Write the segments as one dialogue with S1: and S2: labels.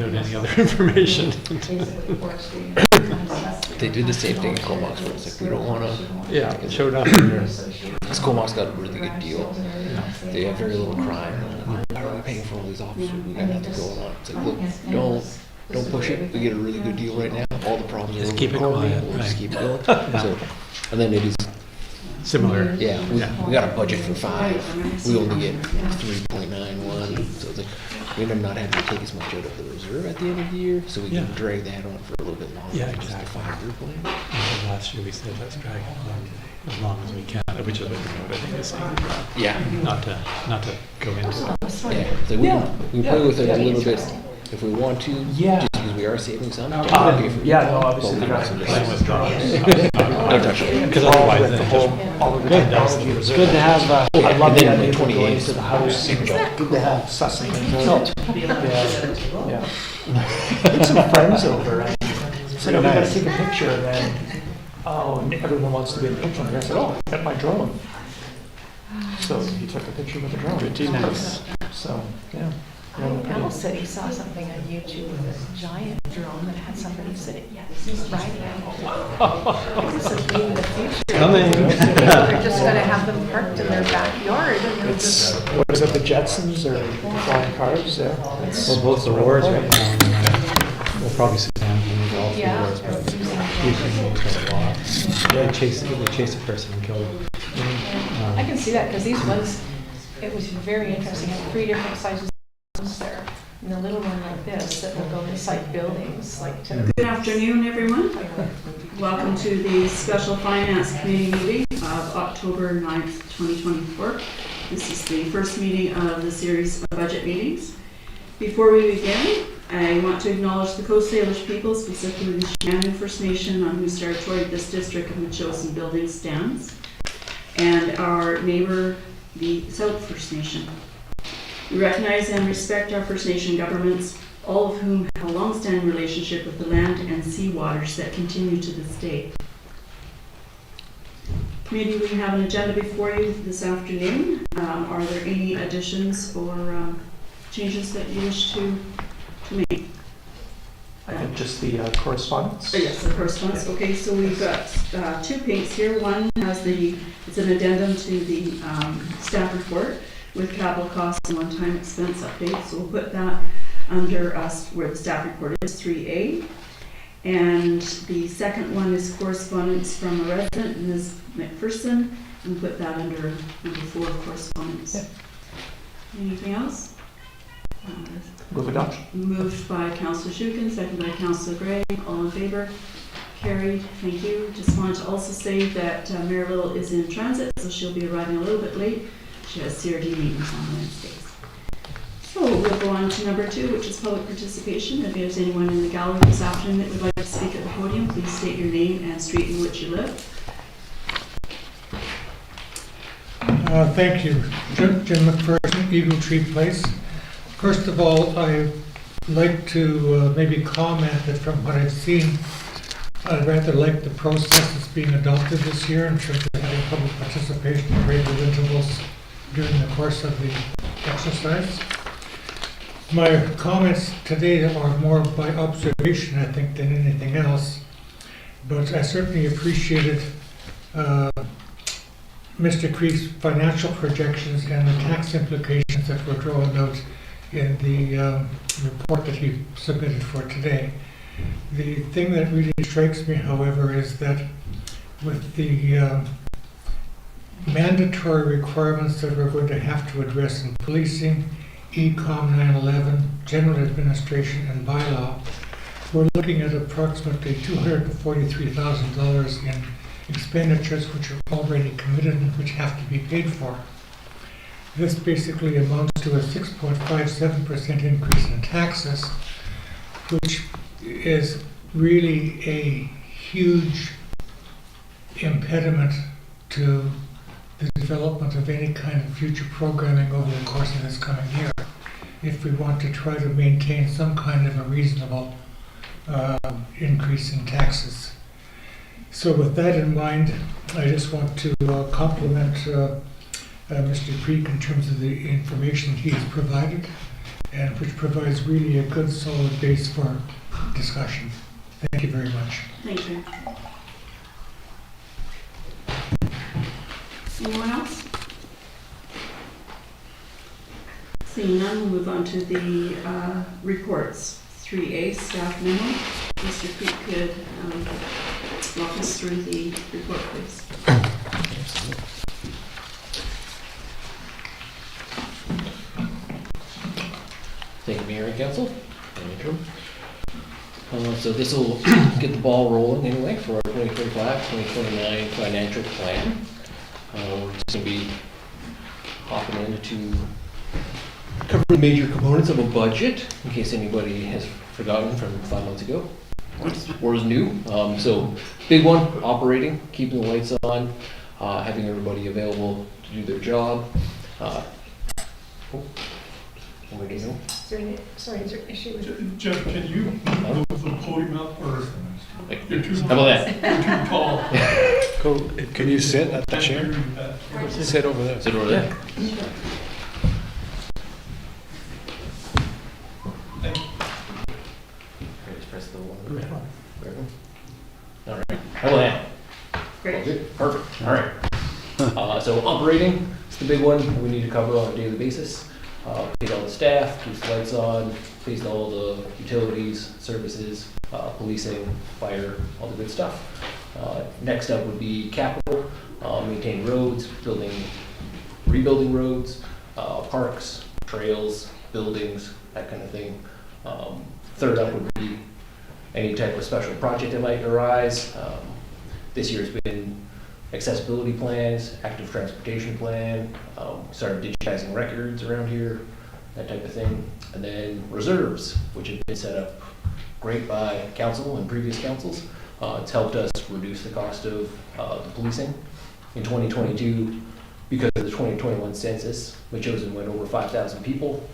S1: without any other information.
S2: They did the same thing in Comox, where it's like, we don't want to.
S1: Yeah, it showed up in there.
S2: Because Comox got a really good deal. They have very little crime. Why are we paying for all these officers? We got nothing going on. It's like, look, don't push it. We get a really good deal right now. All the problems
S1: Just
S2: are
S1: keep it quiet,
S2: We'll just
S1: right.
S2: keep it going. So, and then it is.
S1: Similar.
S2: Yeah, we got a budget for 5. We only get 3.91. So it's like we end up not having to take as much out of the reserve at the end of the year, so we can drag that on for a little bit longer.
S1: Yeah,
S2: Just a
S1: exactly.
S2: 5-year plan.
S1: And last year we said let's drag it on as long as we can, which is what the code I think is saying.
S2: Yeah.
S1: Not to go into it.
S2: Yeah. So we can play with it a little bit if we want to.
S3: Yeah.
S2: Just because we are saving some.
S3: Yeah, no, obviously
S2: But we
S3: we
S2: also
S3: got
S1: Playing with drawings.
S2: Don't touch it.
S1: Because otherwise
S3: with
S1: then
S3: the
S1: it
S3: whole,
S1: just.
S3: all of the
S1: Good.
S3: technology. It's good to have, I love
S2: And
S3: the
S2: then
S3: idea
S2: like
S3: of going
S2: 28.
S3: into the house. Good to have sussing things out. Yeah. Had some friends over and said, oh, we gotta take a picture, and then, everyone wants to be in the picture. And I said, oh, I got my drone. So he took a picture with the drone.
S1: Pretty nice.
S3: So, yeah.
S4: Al said he saw something on YouTube with a giant drone that had somebody sitting riding it. This is being the future.
S1: Coming.
S4: They're just gonna have them parked in their backyard and they'll
S3: It's,
S4: just.
S3: what is it, the Jetsons or flying cars? Yeah. It's-
S1: Well, both the wars right now. We'll probably sit down and move all 3
S4: Yeah.
S1: wars, but usually moves a lot. They chase a person and kill them.
S4: I can see that because these ones, it was very interesting. I had 3 different sizes there. And the little one like this that will go inside buildings like to.
S5: Good afternoon, everyone. Welcome to the Special Finance Committee meeting of October 9th, 2024. This is the first meeting of the series of budget meetings. Before we begin, I want to acknowledge the Coast Salish people, specifically the Shannon First Nation, on whose territory this district of Machosen building stands, and our neighbor, the South First Nation. We recognize and respect our First Nation governments, all of whom have a long-standing relationship with the land and sea waters that continue to this day. Committee, we have an agenda before you this afternoon. Are there any additions or changes that you wish to make?
S3: I think just the correspondence.
S5: Yes, the correspondence. Okay, so we've got 2 pinks here. One has it's an addendum to the staff report with capital costs and one-time expense updates. So we'll put that under us where the staff report is 3A. And the second one is correspondence from a resident, Ms. McPherson, and put that under number 4, correspondence.
S3: Yep.
S5: Anything else?
S3: Move adoption.
S5: Moved by Councillor Shukin, seconded by Councillor Gray. All in favor? Carried. Thank you. Just wanted to also say that Mayor Little is in transit, so she'll be arriving a little bit late. She has CRD meetings on Wednesdays. So we'll go on to number 2, which is public participation. If there's anyone in the gallery this afternoon that would like to speak at the podium, please state your name and street in which you live.
S6: Thank you. Jim McPherson, Eagle Tree Place. First of all, I'd like to maybe comment that from what I've seen, I rather like the process that's being adopted this year in terms of having public participation at regular intervals during the course of the exercise. My comments today are more by observation, I think, than anything else, but I certainly appreciated Mr. Creek's financial projections and the tax implications that were drawn out in the report that he submitted for today. The thing that really strikes me, however, is that with the mandatory requirements that we're going to have to address in policing, ECOM 911, general administration, and bylaw, we're looking at approximately $243,000 in expenditures which are already committed and which have to be paid for. This basically amounts to a 6.57% increase in taxes, which is really a huge impediment to the development of any kind of future programming over the course of this coming year, if we want to try to maintain some kind of a reasonable increase in taxes. So with that in mind, I just want to compliment Mr. Creek in terms of the information he has provided. and which provides really a good solid base for discussion. Thank you very much.
S5: Thank you. Anyone else? Seeing none, we'll move on to the reports. 3A, staff memo. Mr. Creek could walk us through the report, please.
S2: Thank you, Mayor and Council. So this will get the ball rolling anyway for our 2025-2029 financial plan. We're just going to be hopping into cover the major components of a budget, in case anybody has forgotten from 5 months ago, or is new. So big one, operating, keeping the lights on, having everybody available to do their job. Anybody know?
S4: Is there an issue with
S7: Jeff, can you move the podium up, or
S2: Like,
S7: you're too,
S2: how about that?
S7: you're too tall?
S1: Can you sit at the chair? Sit over there.
S2: Sit over there.
S7: Thank you.
S2: Just press the one. All right. How about that?
S5: Great.
S2: Good. Perfect. All right. So operating, it's the big one we need to cover on a daily basis. Paid all the staff, keeps the lights on, pays all the utilities, services, policing, fire, all the good stuff. Next up would be capital, maintain roads, rebuilding roads, parks, trails, buildings, that kind of thing. Third up would be any type of special project that might arise. This year's been accessibility plans, active transportation plan, started digitizing records around here, that type of thing. And then reserves, which have been set up great by council and previous councils. It's helped us reduce the cost of the policing. In 2022, because of the 2021 census, Machosen went over 5,000 people,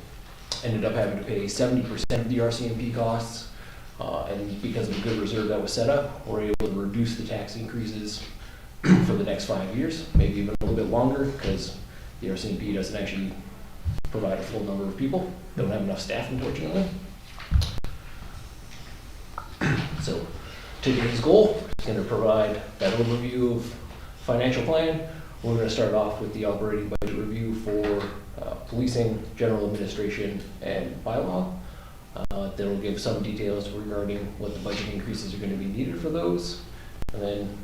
S2: ended up having to pay 70% of the RCMP costs. And because of the good reserve that was set up, we're able to reduce the tax increases for the next 5 years, maybe even a little bit longer, because the RCMP doesn't actually provide a full number of people. They don't have enough staff, unfortunately. So today's goal is going to provide that overview of financial plan. We're going to start off with the operating budget review for policing, general administration, and bylaw. Then we'll give some details regarding what the budget increases are going to be needed for those, and then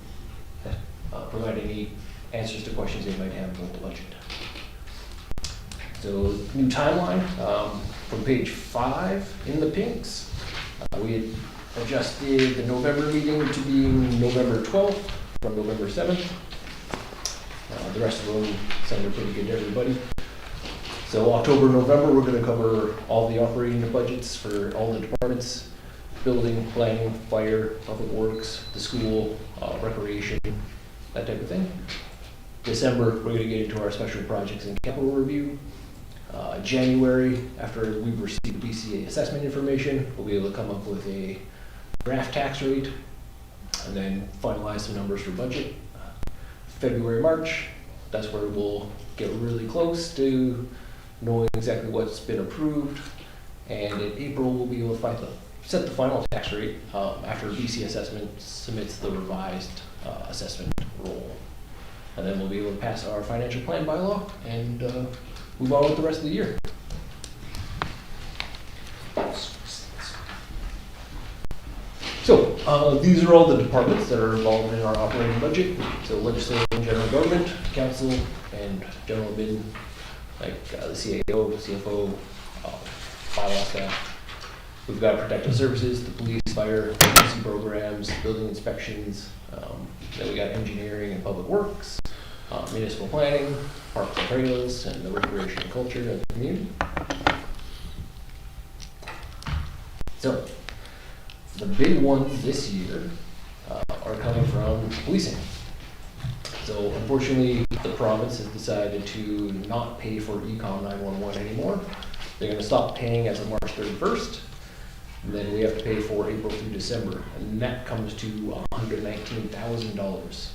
S2: provide any answers to questions they might have about the budget. So new timeline, from page 5 in the pinks, we had adjusted the November meeting to being November 12th from November 7th. The rest of them sounded pretty good to everybody. So October, November, we're going to cover all the operating budgets for all the departments: building, planning, fire, public works, the school, recreation, that type of thing. December, we're going to get into our special projects and capital review. January, after we've received BCA assessment information, we'll be able to come up with a draft tax rate and then finalize some numbers for budget. February, March, that's where we'll get really close to knowing exactly what's been approved. And in April, we'll be able to set the final tax rate after BC assessment submits the revised assessment roll. And then we'll be able to pass our financial plan bylaw and move on with the rest of the year. So these are all the departments that are involved in our operating budget. So legislative and general government, council, and general admin, like the CAO, CFO, bylaw staff. We've got protective services, the police, fire, emergency programs, building inspections. Then we got engineering and public works, municipal planning, parks and trails, and the recreation and culture of the community. So the big ones this year are coming from policing. So unfortunately, the province has decided to not pay for Econ 911 anymore. They're going to stop paying as of March 31st. And then we have to pay for April through December. And that comes to $119,000.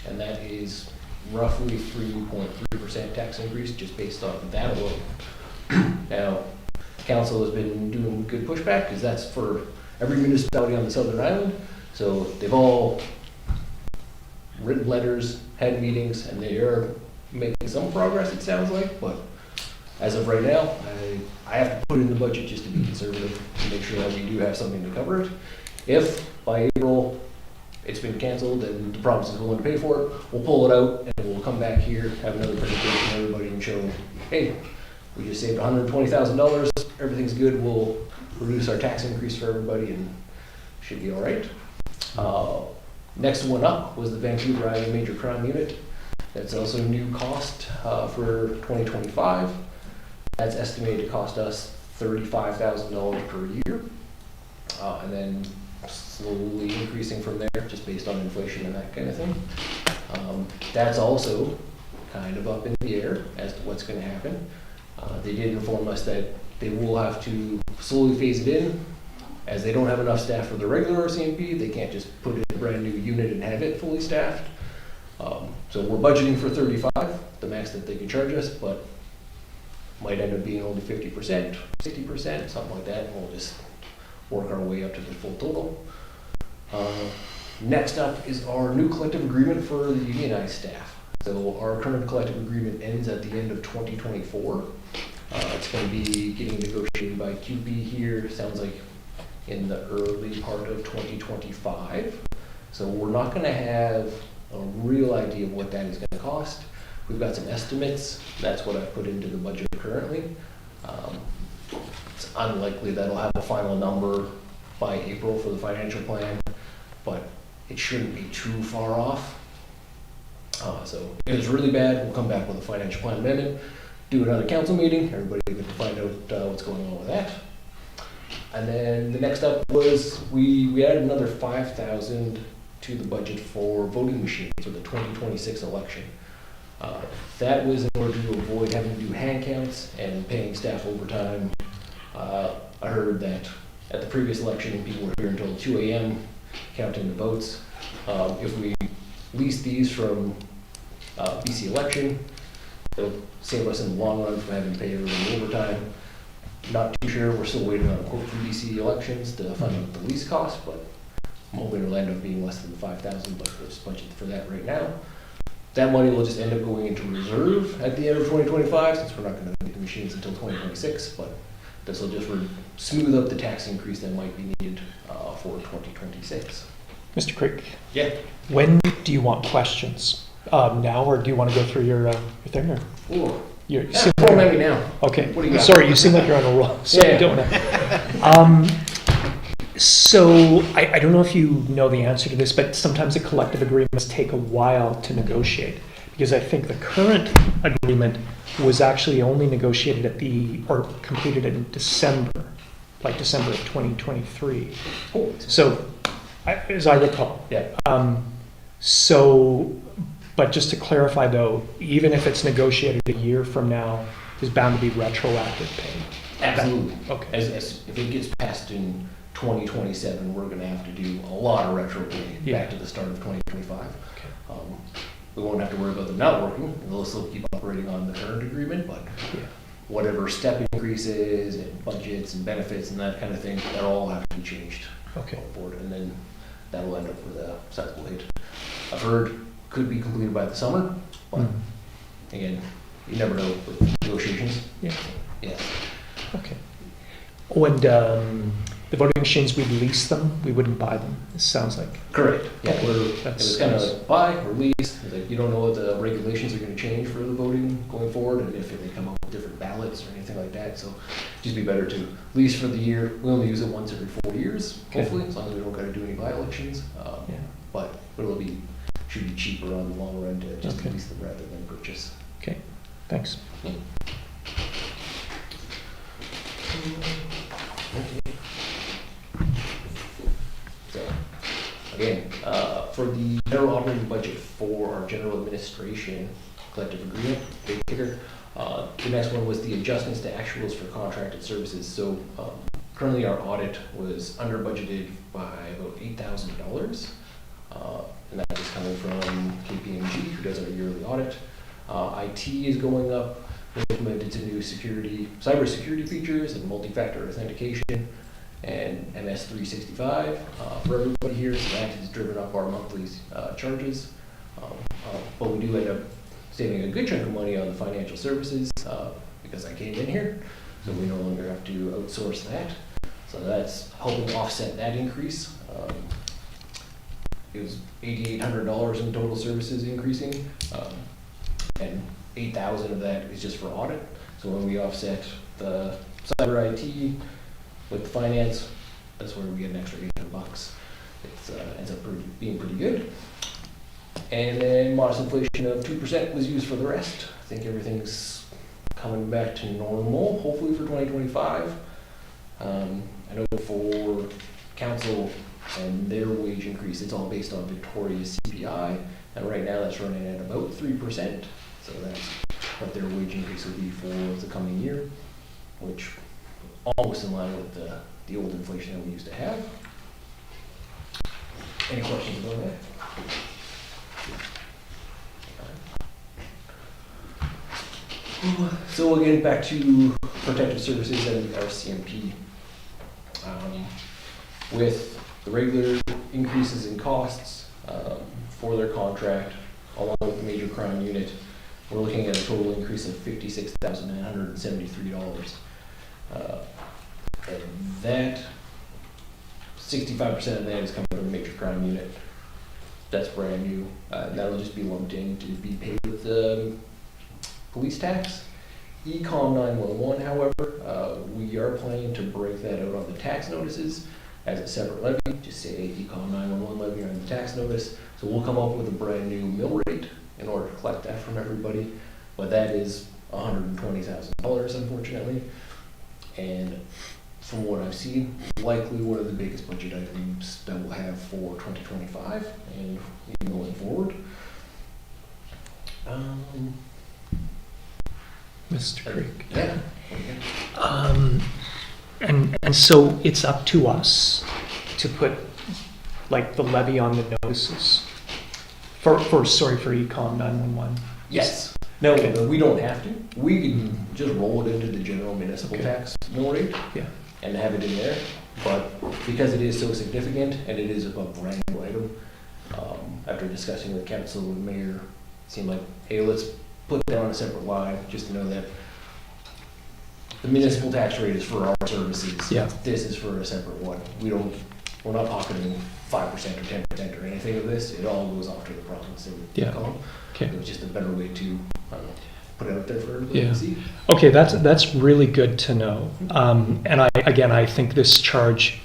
S2: And that is roughly 3.3% tax increase just based on that alone. Now, Council has been doing good pushback, because that's for every municipality on the Southern Island. So they've all written letters, had meetings, and they are making some progress, it sounds like, but as of right now, I have to put in the budget just to be conservative, to make sure that we do have something to cover it. If by April it's been canceled and the province is willing to pay for it, we'll pull it out and we'll come back here, have another presentation to everybody and show, hey, we just saved $120,000, everything's good, we'll reduce our tax increase for everybody and should be all right. Next one up was the Vancouver Island Major Crime Unit. That's also a new cost for 2025. That's estimated to cost us $35,000 per year. And then slowly increasing from there, just based on inflation and that kind of thing. That's also kind of up in the air as to what's going to happen. They did inform us that they will have to slowly phase it in, as they don't have enough staff for the regular RCMP. They can't just put in a brand new unit and have it fully staffed. So we're budgeting for 35, the max that they can charge us, but might end up being only 50%, 60%, something like that, and we'll just work our way up to the full total. Next up is our new collective agreement for the unionized staff. So our current collective agreement ends at the end of 2024. It's going to be getting negotiated by QB here, sounds like in the early part of 2025. So we're not going to have a real idea of what that is going to cost. We've got some estimates. That's what I've put into the budget currently. It's unlikely that I'll have a final number by April for the financial plan, but it shouldn't be too far off. So if it's really bad, we'll come back with a financial plan amendment, do another council meeting, everybody will get to find out what's going on with that. And then the next up was we added another $5,000 to the budget for voting machines for the 2026 election. That was in order to avoid having to do hand counts and paying staff overtime. I heard that at the previous election, people were here until 2 a.m. counting the votes. If we lease these from BC election, it'll save us in the long run from having to pay everybody overtime. Not too sure, we're still waiting on a quote from BC elections to find out the lease cost, but I'm hoping it'll end up being less than $5,000, but we're just budgeted for that right now. That money will just end up going into reserve at the end of 2025, since we're not going to get the machines until 2026, but this will just smooth out the tax increase that might be needed for 2026.
S3: Mr. Creek,
S2: Yeah.
S3: when do you want questions? Now, or do you want to go through your thing? Or
S2: Ooh.
S3: you
S2: Yeah,
S3: seem
S2: throw them
S3: like,
S2: at me now.
S3: okay.
S2: What do you got?
S3: Sorry, you seem like you're on a roll. So
S2: Yeah.
S3: I don't know. So I don't know if you know the answer to this, but sometimes the collective agreements take a while to negotiate, because I think the current agreement was actually only negotiated or completed in December, like December of 2023.
S2: Cool.
S3: So, as I recall.
S2: Yeah.
S3: But just to clarify though, even if it's negotiated a year from now, there's bound to be retroactive pay.
S2: Absolutely.
S3: Okay.
S2: As if it gets passed in 2027, we're going to have to do a lot of retro pay back to the start of 2025.
S3: Okay.
S2: We won't have to worry about them not working. They'll still keep operating on the current agreement, but whatever step increases and budgets and benefits and that kind of thing, that'll all have to be changed
S3: Okay.
S2: going forward, and then that'll end up with a sizable hit. I've heard could be completed by the summer, but again, you never know with negotiations.
S3: Yeah.
S2: Yeah.
S3: Okay. Oh, and the voting machines, we'd lease them, we wouldn't buy them, it sounds like.
S2: Correct. Yeah,
S3: Okay.
S2: it was kind of like buy or lease. It's like you don't know what the regulations are going to change for the voting going forward, and if they come up with different ballots or anything like that. So just be better to lease for the year. We only use it once every 4 years,
S3: Okay.
S2: hopefully, as long as we don't got to do any by-elections.
S3: Yeah.
S2: But should be cheaper on the long run to just
S3: Okay.
S2: lease them rather than purchase.
S3: Okay, thanks.
S2: So, again, for the general operating budget for our general administration collective agreement, big kicker, the next one was the adjustments to actuals for contracted services. So currently our audit was under budgeted by about $8,000. And that is coming from KPMG, who does our yearly audit. IT is going up We implemented some new cybersecurity features and multi-factor authentication and MS365 for everybody here. So that has driven up our monthly charges. But we do end up saving a good chunk of money on the financial services because I came in here, so we no longer have to outsource that. So that's helping offset that increase. It was $8,800 in total services increasing, and $8,000 of that is just for audit. So when we offset the cyber IT with the finance, that's where we get an extra $800. It ends up being pretty good. And then modest inflation of 2% was used for the rest. I think everything's coming back to normal, hopefully for 2025. I know for council and their wage increase, it's all based on Victoria's CPI, and right now that's running at about 3%. So that's what their wage increase will be for the coming year, which almost in line with the old inflation that we used to have. Any questions about that? So again, back to protective services and RCMP. With the regular increases in costs for their contract, along with the major crime unit, we're looking at a total increase of $56,973. And that, 65% of that is coming from the major crime unit. That's brand new. That'll just be lumped in to be paid with the police tax. Econ 911, however, we are planning to break that out on the tax notices as a separate levy. Just say Econ 911 levy on the tax notice. So we'll come up with a brand new mill rate in order to collect that from everybody. But that is $120,000, unfortunately. And from what I've seen, likely one of the biggest budget items that we'll have for 2025 and even going forward.
S3: Mr. Creek.
S2: Yeah.
S3: And so it's up to us to put like the levy on the notices for Econ 911.
S2: Yes. No,
S3: Okay.
S2: no, we don't have to. We can just roll it into the general municipal
S3: Okay.
S2: tax mill rate
S3: Yeah.
S2: and have it in there. But because it is so significant and it is a brand new item, after discussing with council and mayor, it seemed like, hey, let's put that on a separate line just to know that the municipal tax rate is for our services.
S3: Yeah.
S2: This is for a separate one. We're not pocketing 5% or 10% or anything of this. It all goes off to the province.
S3: Yeah. Okay.
S2: It was just a better way to put it out there for everybody
S3: Yeah.
S2: to see.
S3: Okay, that's really good to know. And I think this charge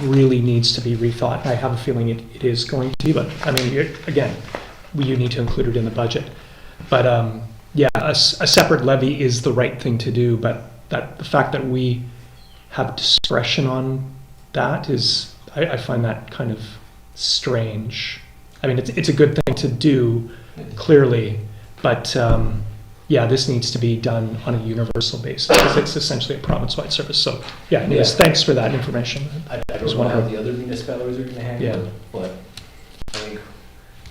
S3: really needs to be rethought. I have a feeling it is going to be, but I mean, you need to include it in the budget. But yeah, a separate levy is the right thing to do, but the fact that we have discretion on that is, I find that kind of strange. I mean, it's a good thing to do, clearly, but yeah, this needs to be done on a universal basis because it's essentially a province-wide service. So yeah, anyways, thanks for that information.
S2: I don't know how the other municipalities are going to handle it, but I think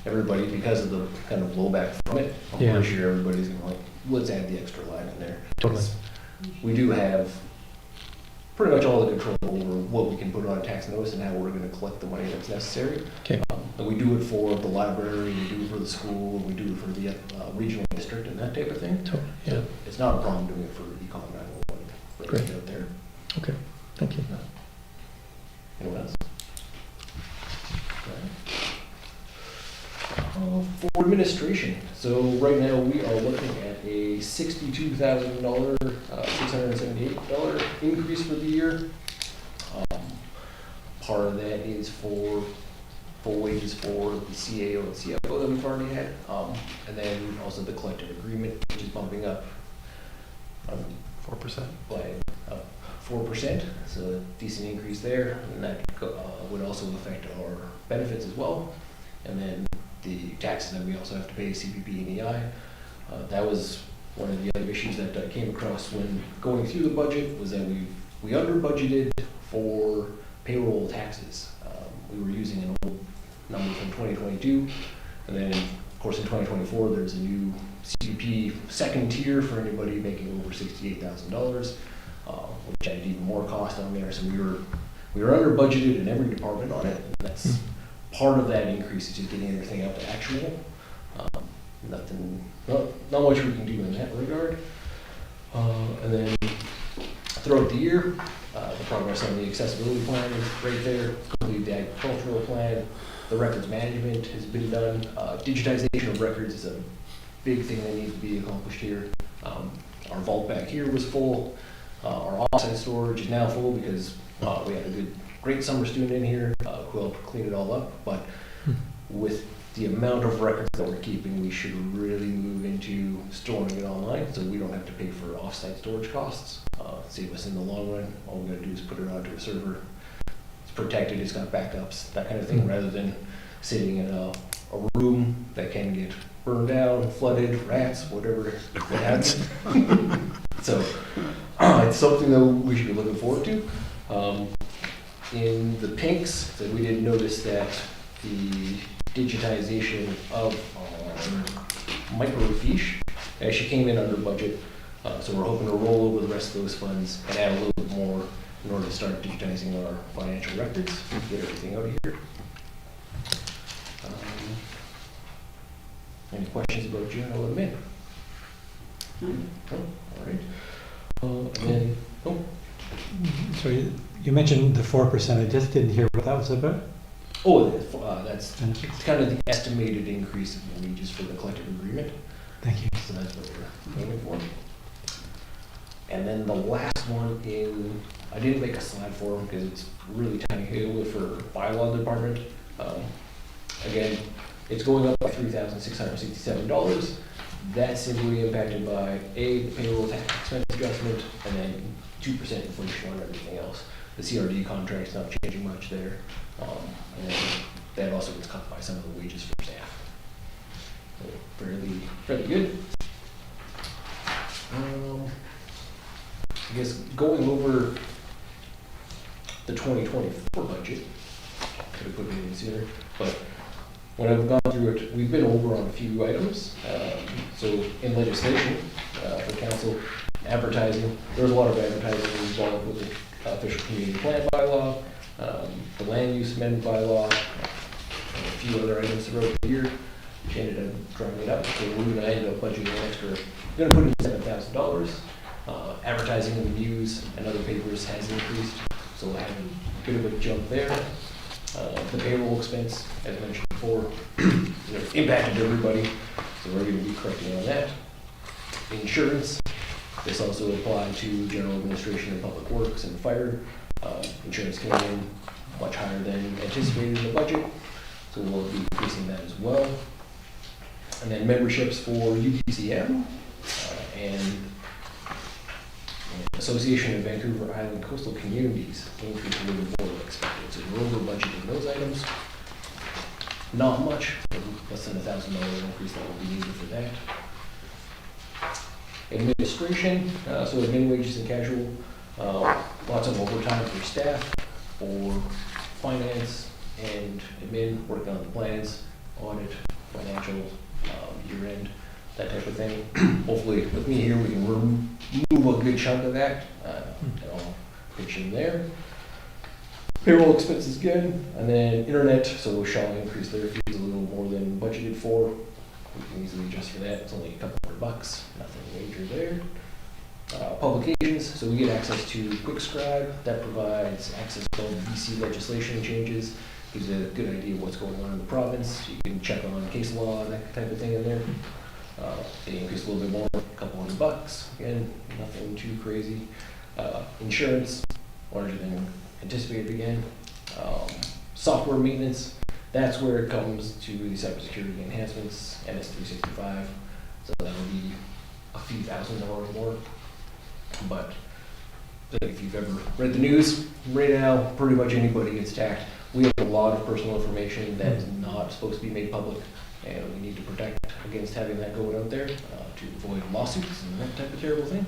S2: everybody, because of the kind of blowback from it, I'm pretty sure everybody's going to let's add the extra line in there.
S3: Totally.
S2: We do have pretty much all the control over what we can put on a tax notice and how we're going to collect the money that's necessary.
S3: Okay.
S2: And we do it for the library, we do it for the school, we do it for the regional district and that type of thing.
S3: Totally. Yeah.
S2: So it's not a problem doing it for Econ 911.
S3: Great.
S2: Out there.
S3: Okay. Thank you.
S2: Anyone else? For administration, so right now we are looking at a $62,000, $678 increase for the year. Part of that is for full wages for the CAO and CFO that we've already had, and then also the collective agreement, which is bumping up
S1: 4%.
S2: by 4%, so a decent increase there, and that would also affect our benefits as well. And then the taxes that we also have to pay, CPP and EI. That was one of the other issues that I came across when going through the budget, was that we under budgeted for payroll taxes. We were using an old number from 2022, and then Of course, in 2024, there's a new CDP second tier for anybody making over $68,000, which added even more cost on there. So we were under budgeted in every department on it. And that's part of that increase is just getting everything out to actual. Not much we can do in that regard. And then throughout the year, the progress on the accessibility plan is right there. Complete the agricultural plan. The records management has been done. Digitization of records is a big thing that needs to be accomplished here. Our vault back here was full. Our offsite storage is now full because we had a great summer student in here who helped clean it all up. But with the amount of records that we're keeping, we should really move into storing it online so we don't have to pay for offsite storage costs. Save us in the long run. All we gotta do is put it onto a server. It's protected, it's got backups, that kind of thing, rather than sitting in a room that can get burned down, flooded, rats, whatever that happens. So it's something that we should be looking forward to. In the pinks, that we did notice that the digitization of microfiche actually came in under budget. So we're hoping to roll over the rest of those funds and add a little bit more in order to start digitizing our financial records and get everything out of here. Any questions about general admin? No? All right. And then,
S1: So you mentioned the 4%. I just didn't hear what that was about.
S2: that's kind of the estimated increase in wages for the collective agreement.
S1: Thank you.
S2: So that's what we're aiming for. And then the last one I didn't make a slide for them because it's really tiny. It for bylaw department. Again, it's going up by $3,667. That's simply impacted by the payroll tax expense adjustment and then 2% inflation on everything else. The CRD contract's not changing much there. And then that also gets cut by some of the wages for staff. So fairly good. I guess going over the 2024 budget, could have put it in sooner, but when I've gone through it, we've been over on a few items. So in legislation for council, advertising, there was a lot of advertising involved with the official community plan bylaw, the land use amendment bylaw, and a few other items throughout the year. She ended up drawing it up, so we're going to end up budgeting an extra, we're going to put in $7,000. Advertising in the news and other papers has increased, so we'll have a bit of a jump there. The payroll expense, as mentioned before, impacted everybody, so we're going to be correcting on that. Insurance, this also applied to general administration and public works and fire. Insurance came in much higher than anticipated in the budget, so we'll be increasing that as well. And then memberships for UPCM and Association of Vancouver Island Coastal Communities increased a little more than expected. So we're over budgeting those items. Not much, less than $1,000 increase that will be needed for that. Administration, so admin wages and casual, lots of overtime for staff, for finance and admin, working on the plans, audit, financial, year end, that type of thing. Hopefully with me here we can remove a good chunk of that and I'll pitch in there. Payroll expenses again, and then internet, so shall increase their fees a little more than budgeted for. We can easily adjust for that, it's only a couple $100, nothing major there. Publications, so we get access to QuickScribe, that provides access to all the BC legislation changes, gives you a good idea of what's going on in the province. You can check on case law and that type of thing in there. They increased a little bit more, a couple $100. Again, nothing too crazy. Insurance, larger than anticipated again. Software maintenance, that's where it comes to the cybersecurity enhancements, MS365. So that'll be a few $1,000s more. But if you've ever read the news, right now, pretty much anybody gets attacked. We have a lot of personal information that is not supposed to be made public, and we need to protect against having that going out there to avoid lawsuits and that type of terrible thing.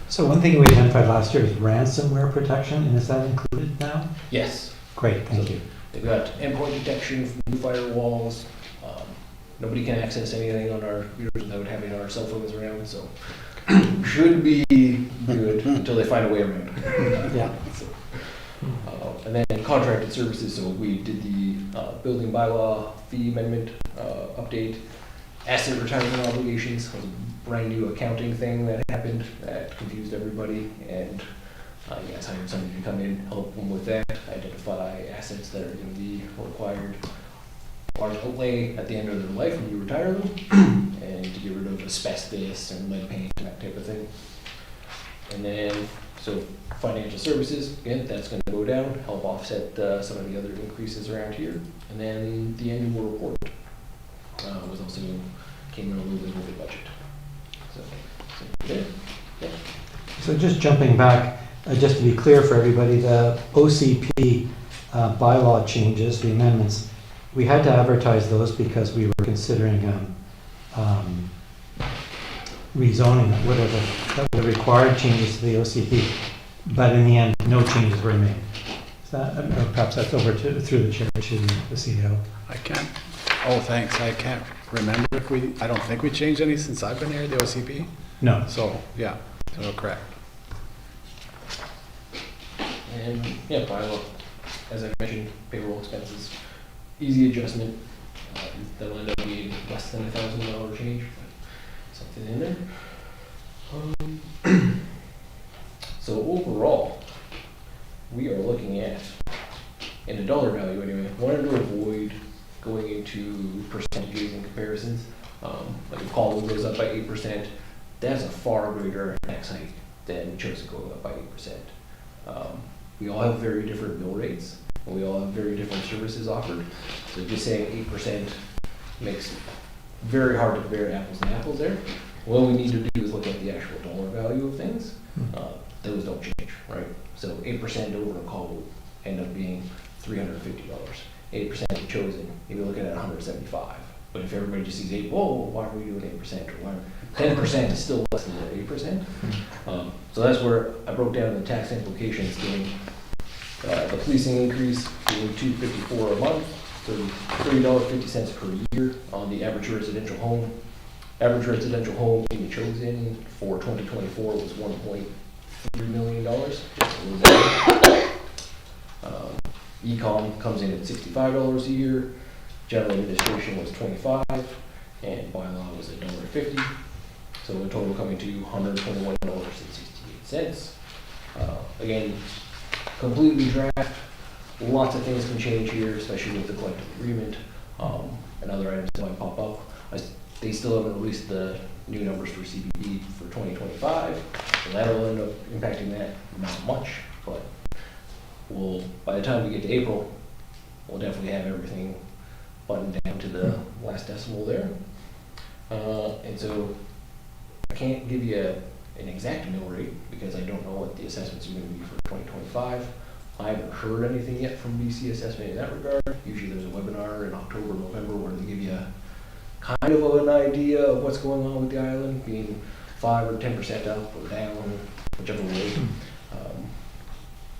S1: So one thing we identified last year is ransomware protection, and is that included now?
S2: Yes.
S1: Great, thank you.
S2: They've got endpoint detection, new firewalls, nobody can access anything on our computers without having our cell phones around, so should be good until they find a way around.
S3: Yeah.
S2: And then contracted services, so we did the building bylaw fee amendment update. Asset retirement obligations was a brand new accounting thing that happened that confused everybody, and yes, hired somebody to come in, help them with that, identify assets that are going to be required large outlay at the end of their life when you retire them, and to get rid of asbestos and lead paint and that type of thing. And then, so financial services, again, that's going to go down, help offset some of the other increases around here. And then the annual report was also came in a little bit over budget. So yeah.
S1: So just jumping back, just to be clear for everybody, the OCP bylaw changes, the amendments, we had to advertise those because we were considering rezoning, whatever, the required changes to the OCP. But in the end, no changes were made. Is that, or perhaps that's over through the chair to the CEO.
S8: I can't, oh, thanks, I can't remember if I don't think we changed any since I've been here, the OCP.
S1: No.
S8: So, yeah, so correct.
S2: And yeah, bylaw, as I mentioned, payroll expenses, easy adjustment. That'll end up being less than $1,000 change, but something in there. So overall, we are looking at, in a dollar value anyway, wanted to avoid going into percentages and comparisons. Like if Colville goes up by 8%, that's a far greater tax hike than Joseph going up by 8%. We all have very different bill rates, and we all have very different services offered. So just saying 8% makes it very hard to compare apples and apples there. What we need to do is look at the actual dollar value of things. Those don't change, right? So 8% over a call will end up being $350. 8% of chosen, maybe looking at $175. But if everybody just sees 8, whoa, why are we doing 8%? Or why 10% is still less than the 8%. So that's where I broke down the tax implications, getting the policing increase being $254 a month, $30.50 per year on the average residential home. Average residential home being chosen for 2024 was $1.3 million. Econ comes in at $65 a year. General administration was $25, and bylaw was $1.50. So in total coming to $121.68. Again, completely draft. Lots of things can change here, especially with the collective agreement and other items that might pop up. They still haven't released the new numbers for CBD for 2025, so that'll end up impacting that. Not much, but by the time we get to April, we'll definitely have everything buttoned down to the last decimal there. And so I can't give you an exact mill rate because I don't know what the assessments are going to be for 2025. I haven't heard anything yet from BC Assessment in that regard. Usually there's a webinar in October, November where they give you kind of an idea of what's going on with the island, being 5 or 10% up or down, whichever way.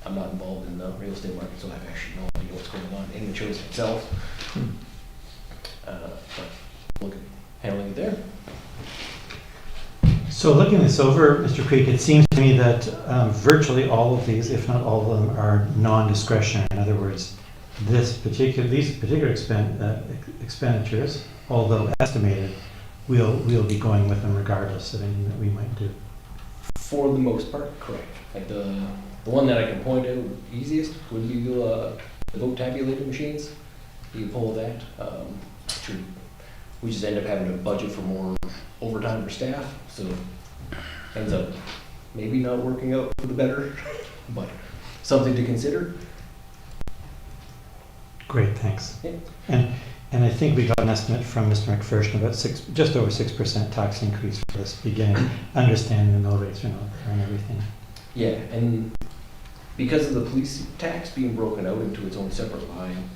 S2: I'm not involved in the real estate market, so I have actually no idea what's going on in the choice itself. But look at handling it there.
S1: So looking this over, Mr. Creek, it seems to me that virtually all of these, if not all of them, are non-discretionary. In other words, these particular expenditures, although estimated, we'll be going with them regardless of anything that we might do.
S2: For the most part, correct. Like the one that I can point out easiest would be the vote tabulating machines. You pull that. We just end up having to budget for more overtime for staff, so ends up maybe not working out for the better, but something to consider.
S1: Great, thanks.
S2: Yeah.
S1: And I think we got an estimate from Mr. McPherson about just over 6% tax increase for this beginning, understanding the mill rates are not there and everything.
S2: Yeah, and because of the police tax being broken out into its own separate line,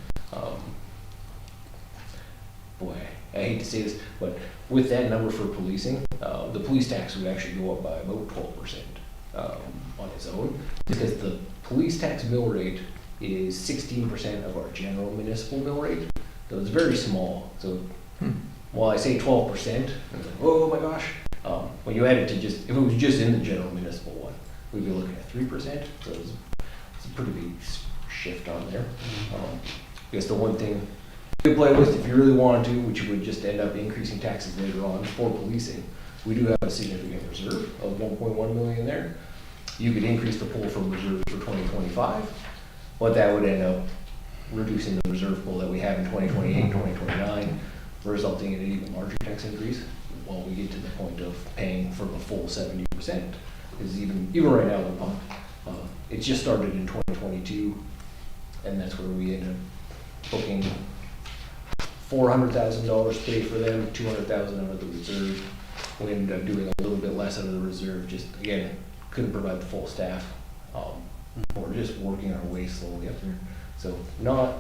S2: boy, I hate to say this, but with that number for policing, the police tax would actually go up by about 12% on its own, because the police tax mill rate is 16% of our general municipal mill rate. So it's very small. So well, I say 12%, and it's like, oh my gosh. When you add it to just, if it was just in the general municipal one, we'd be looking at 3%, so it's a pretty big shift on there. I guess the one thing you could play with if you really wanted to, which would just end up increasing taxes later on for policing, we do have a significant reserve of 1.1 million there. You could increase the pool from reserve for 2025, but that would end up reducing the reserve pool that we have in 2028, 2029, resulting in an even larger tax increase while we get to the point of paying for the full 70%. Because even right now, we're not. It just started in 2022, and that's where we end up booking $400,000 to pay for them, $200,000 out of the reserve. We ended up doing a little bit less out of the reserve, just again, couldn't provide the full staff. We're just working our way slowly up there. So not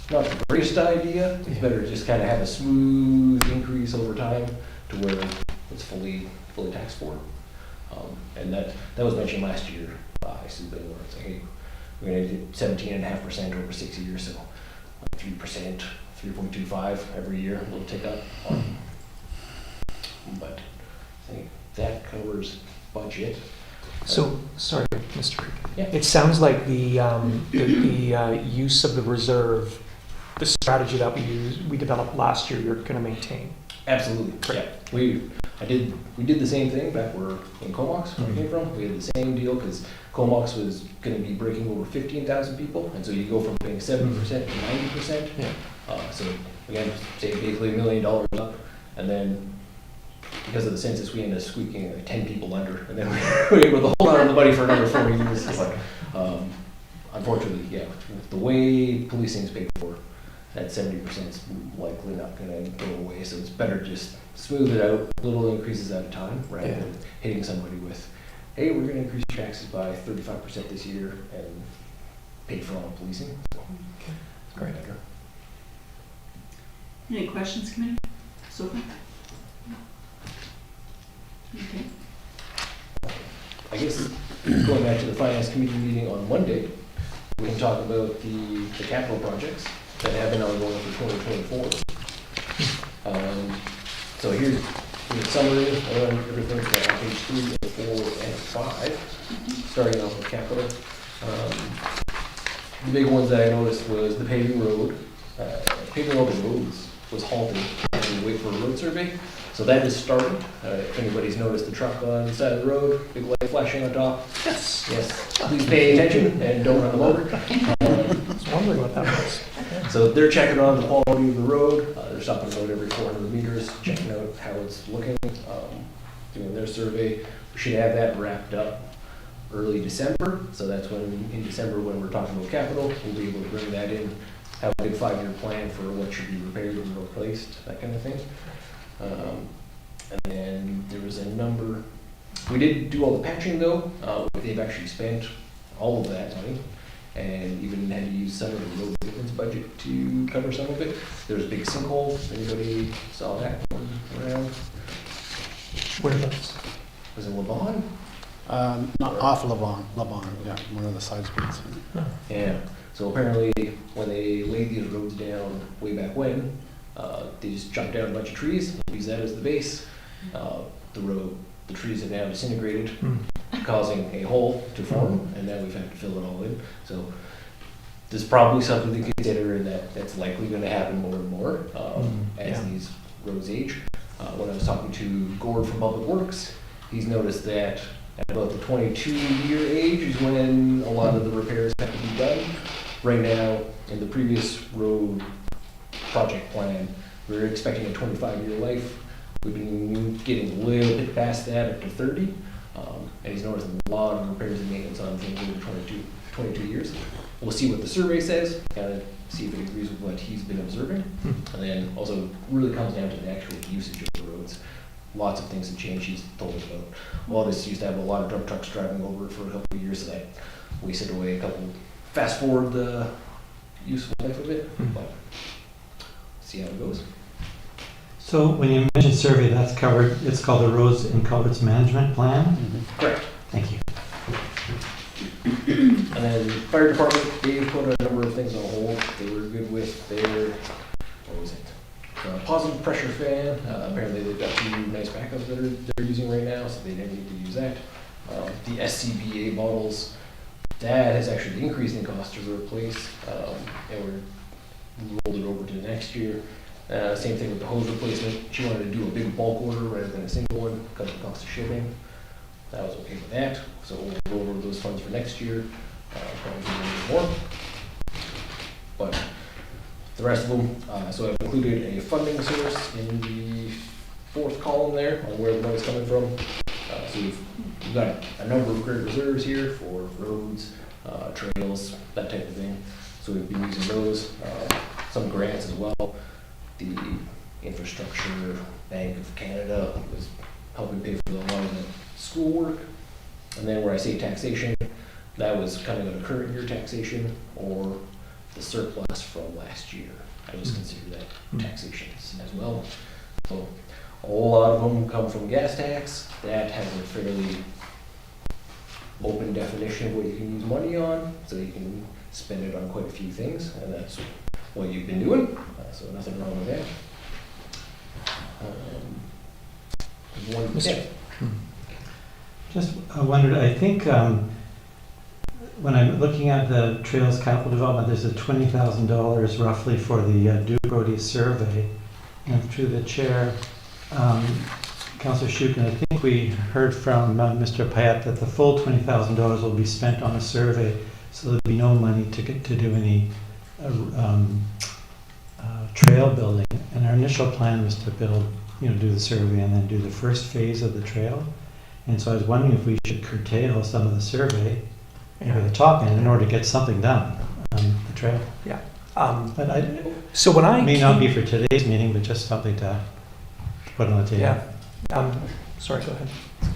S2: the greatest idea. It's better to just kind of have a smooth increase over time to where it's fully taxed for. And that was mentioned last year by Susan, where it's like, hey, we're going to do 17.5% over 6 years, so 3%, 3.25 every year, a little tick up. But I think that covers budget.
S3: So, sorry, Mr. Creed.
S2: Yeah.
S3: It sounds like the use of the reserve, the strategy that we developed last year, you're going to maintain.
S2: Absolutely. Yeah. We did the same thing back where in Comox, where I came from. We had the same deal because Comox was going to be breaking over 15,000 people, and so you go from paying 70% to 90%.
S3: Yeah.
S2: So again, say basically $1 million up, and then because of the census, we ended up squeaking like 10 people under, and then we were able to hold on to the money for another 4 years. But unfortunately, yeah, the way policing is paid for, that 70% is likely not going to go away. So it's better just smooth it out, little increases at a time, rather than hitting somebody with, hey, we're going to increase your taxes by 35% this year and pay for all the policing. So it's
S3: Great.
S2: better.
S5: Any questions, committee? So far? Okay.
S2: I guess going back to the finance committee meeting on Monday, we can talk about the capital projects that have been ongoing for 2024. So here's the summary on everything on page 3, 4, and 5. Starting off with capital. The big ones that I noticed was the paving road. Paving all the roads was halted as we wait for a road survey. So that has started. If anybody's noticed the truck on the side of the road, big light flashing on top. Yes. Please pay attention and don't run them over.
S3: I was wondering what that was.
S2: So they're checking on the quality of the road. They're stopping the road every 400 meters, checking out how it's looking, doing their survey. We should have that wrapped up early December. So that's when, in December, when we're talking about capital, we'll be able to bring that in, have a good 5-year plan for what should be repaired and replaced, that kind of thing. And then there was a number, we did do all the patching though. They've actually spent all of that money and even had to use some of the road maintenance budget to cover some of it. There's a big sinkhole. Anybody saw that going around?
S3: Where those?
S2: Was it Levon?
S8: Not off Levon, yeah, one of the side streets.
S2: Yeah. So apparently when they laid these roads down way back when, they just chopped down a bunch of trees, used that as the base. The trees have now disintegrated, causing a hole to form, and now we've had to fill it all in. So there's probably something to consider, and that's likely going to happen more and more as these roads age. When I was talking to Gord from Public Works, he's noticed that at about the 22-year age is when a lot of the repairs have to be done. Right now, in the previous road project plan, we were expecting a 25-year life. We've been getting a little bit past that, up to 30. And he's noticed a lot of repairs and maintenance on things over 22 years. We'll see what the survey says, kind of see if it agrees with what he's been observing. And then also really comes down to the actual usage of the roads. Lots of things have changed. He's told us about. Well, this used to have a lot of dump trucks driving over it for a couple of years, so that wasted away a couple. Fast forward the useful life of it, but see how it goes.
S1: So when you mentioned survey, that's covered, it's called the Roads and Culverts Management Plan?
S2: Correct.
S1: Thank you.
S2: And then fire department, they put a number of things on hold. They were good with their, what was it? positive pressure fan. Apparently they've got 2 nice backups that they're using right now, so they didn't need to use that. The SCBA bottles, that has actually increased in cost to replace, and we're rolled it over to next year. Same thing with the hose replacement. She wanted to do a big bulk order rather than a single one because of the cost of shipping. I was okay with that, so we'll go over those funds for next year. Probably a little more. But the rest of them, so I've included a funding source in the 4th column there on where the money's coming from. So we've got a number of great reserves here for roads, trails, that type of thing. So we've been using those, some grants as well. The Infrastructure Bank of Canada was helping pay for a lot of the schoolwork. And then where I say taxation, that was coming out of current year taxation or the surplus from last year. I just consider that taxation as well. So a lot of them come from gas tax. That has a fairly open definition of what you can use money on, so you can spend it on quite a few things, and that's what you've been doing, so nothing wrong with that.
S1: Just wondered, I think when I'm looking at the Trails Capital Development, there's a $20,000 roughly for the Duke Roadie survey. And through the chair, Councillor Shukin, I think we heard from Mr. Payette that the full $20,000 will be spent on the survey, so there'll be no money to do any trail building. And our initial plan was to build, do the survey and then do the first phase of the trail. And so I was wondering if we should curtail some of the survey, maybe the top end, in order to get something done on the trail.
S3: Yeah.
S1: But
S3: So when I
S1: may not be for today's meeting, but just something to put on the table.
S3: Yeah. Sorry, go ahead.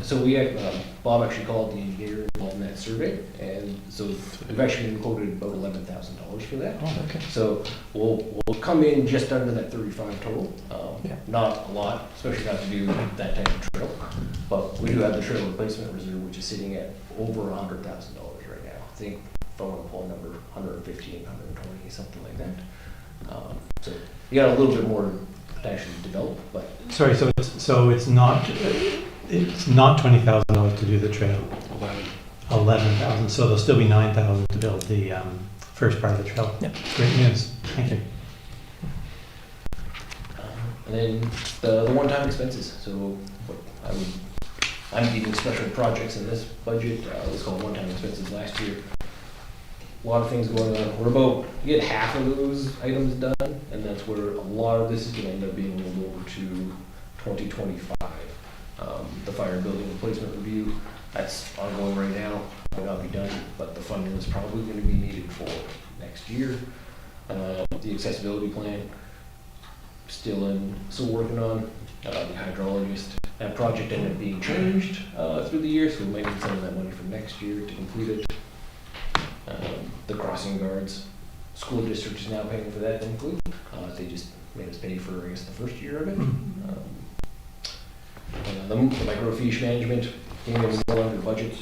S2: So we have, Bob actually called the engineer involved in that survey, and so we've actually been quoted about $11,000 for that.
S3: Oh, okay.
S2: So we'll come in just under that 35 total.
S3: Yeah.
S2: Not a lot, especially not to do that type of trail. But we do have the trail replacement reserve, which is sitting at over $100,000 right now. I think if I want to pull a number, 115, 120, something like that. So you got a little bit more to actually develop, but
S1: Sorry, so it's not $20,000 to do the trail. 11,000. So there'll still be 9,000 to build the first part of the trail.
S3: Yeah.
S1: Great news. Thank you.
S2: and then the one-time expenses. So what I'm needing special projects in this budget. It was called one-time expenses last year. A lot of things going on. We're about get half of those items done, and that's where a lot of this is going to end up being rolled over to 2025. The fire building replacement review, that's ongoing right now. Might not be done, but the funding is probably going to be needed for next year. The accessibility plan, still working on. The hydrologist, that project ended up being changed through the year, so we might need some of that money for next year to complete it. The crossing guards, school district is now paying for that, thankfully. They just made us pay for, I guess, the first year of it. The microfiche management came in well under budget,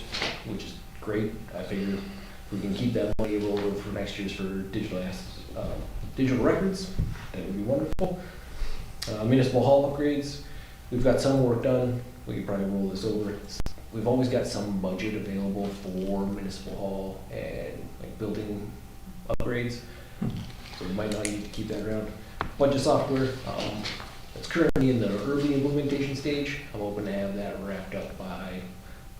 S2: which is great. I figure if we can keep that money rolled over for next year's for digital records, that would be wonderful. Municipal hall upgrades, we've got some work done. We could probably roll this over. We've always got some budget available for municipal hall and like building upgrades, so we might not need to keep that around. Bunch of software. It's currently in the early implementation stage. I'm hoping to have that wrapped up by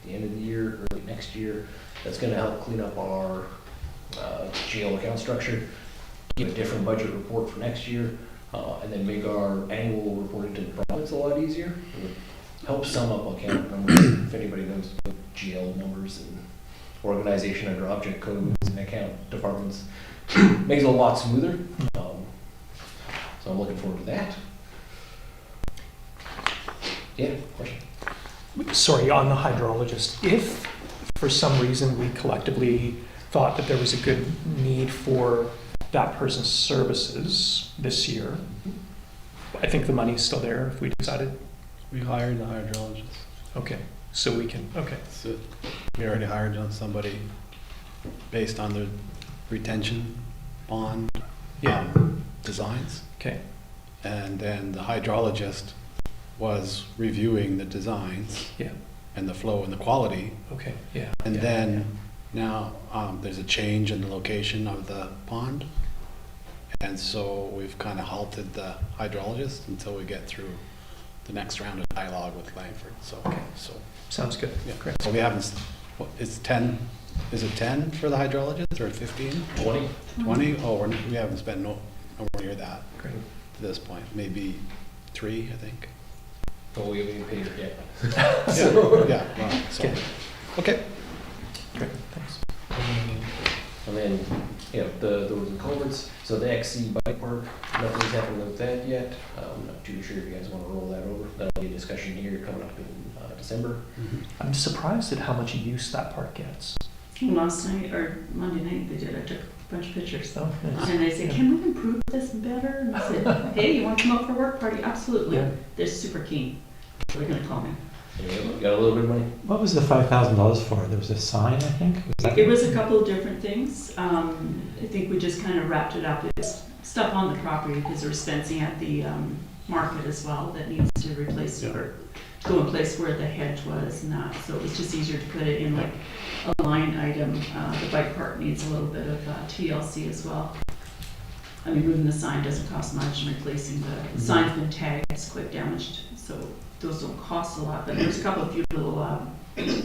S2: the end of the year, early next year. That's going to help clean up our jail account structure, give a different budget report for next year, and then make our annual reporting to the province a lot easier. It would help sum up account numbers, if anybody knows jail numbers and organization under object codes and account departments. Makes it a lot smoother. So I'm looking forward to that. Yeah, question?
S3: Sorry, on the hydrologist, if for some reason we collectively thought that there was a good need for that person's services this year, I think the money's still there if we decided.
S8: We hired the hydrologist.
S3: Okay, so we can, okay.
S8: So we already hired on somebody based on the retention bond designs.
S3: Okay.
S8: And then the hydrologist was reviewing the designs
S3: Yeah,
S8: and the flow and the quality.
S3: okay, yeah.
S8: And
S3: yeah,
S8: then now there's a change in the location of the pond. And so we've kind of halted the hydrologist until we get through the next round of dialogue with Langford. So,
S3: Okay.
S8: so
S3: Sounds good,
S8: yeah.
S3: great.
S8: So we haven't, what, is 10, is it 10 for the hydrologist or 15?
S2: 20?
S8: 20? Oh, we haven't spent nowhere near that
S3: Great.
S8: to this point. Maybe 3, I think.
S2: Oh, we haven't even paid her yet.
S8: Yeah, well, so,
S3: Okay.
S8: okay.
S3: Great, thanks.
S2: And then, you know, the roads and culverts, so the XC bike park, nothing's happened with that yet. I'm not too sure if you guys want to roll that over. That'll be a discussion here coming up in December.
S3: I'm surprised at how much use that park gets.
S5: Last night, or Monday night, they did, I took a bunch of pictures.
S3: So, nice.
S5: And they said, can we improve this better? And I said, hey, you want to come up for a work party? Absolutely.
S3: Yeah.
S5: They're super keen. They're gonna call me.
S2: You got a little bit of money?
S1: What was the $5,000 for? There was a sign, I think?
S5: It was a couple of different things. I think we just kind of wrapped it up. It was stuff on the property because there's fencing at the market as well that needs to replace or go in place where the hedge was and that. So it was just easier to put it in like a line item. The bike park needs a little bit of TLC as well. I mean, moving the sign doesn't cost much and replacing the sign's been tagged, it's quite damaged. So those don't cost a lot, but there's a couple of few little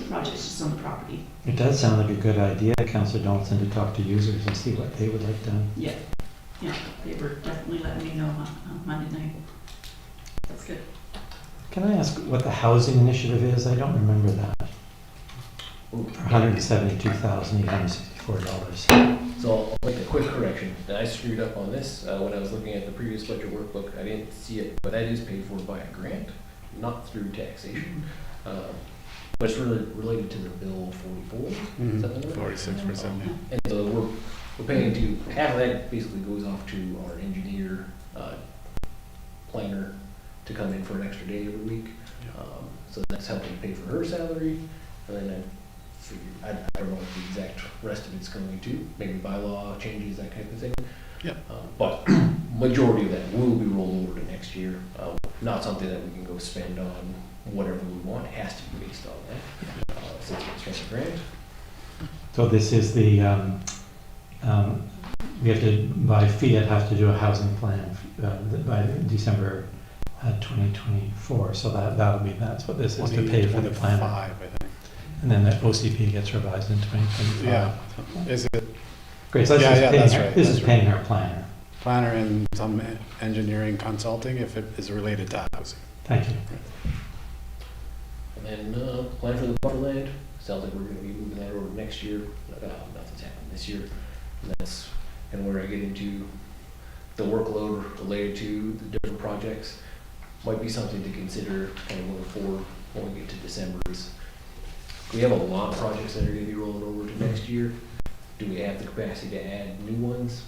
S5: projects just on the property.
S1: It does sound like a good idea, Councillor Donaldson, to talk to users and see what they would like done.
S5: Yeah, they were definitely letting me know on Monday night. That's good.
S1: Can I ask what the housing initiative is? I don't remember that.
S2: Ooh.
S1: For $172,864.
S2: So I'll make a quick correction. I screwed up on this when I was looking at the previous budget workbook. I didn't see it, but that is paid for by a grant, not through taxation. But it's really related to the bill 44. Is that the number?
S8: 46%.
S2: And so we're paying to, half of that basically goes off to our engineer, planner to come in for an extra day every week. So that's helping pay for her salary. And then I don't know what the exact rest of it's going to, maybe bylaw changes, that kind of thing.
S8: Yeah.
S2: But majority of that will be rolled over to next year. Not something that we can go spend on whatever we want. It has to be based on that. Since it's a grant.
S1: So this is the, we have to, by Fiat, have to do a housing plan by December 2024. So that's what this is, to pay for the plan.
S8: 25, I think.
S1: And then the OCP gets revised in 2025.
S8: Yeah. Is it
S1: Great, so
S8: Yeah,
S1: this
S8: that's right,
S1: is
S8: that's
S1: paying our planner.
S8: planner and some engineering consulting if it is related to housing?
S1: Thank you.
S2: And then plan for the buffer land. Sounds like we're going to be moving that over next year. Nothing's happened this year. And that's kind of where I get into the workload related to the different projects. Might be something to consider kind of going forward when we get to December. We have a lot of projects that are going to be rolling over to next year. Do we have the capacity to add new ones?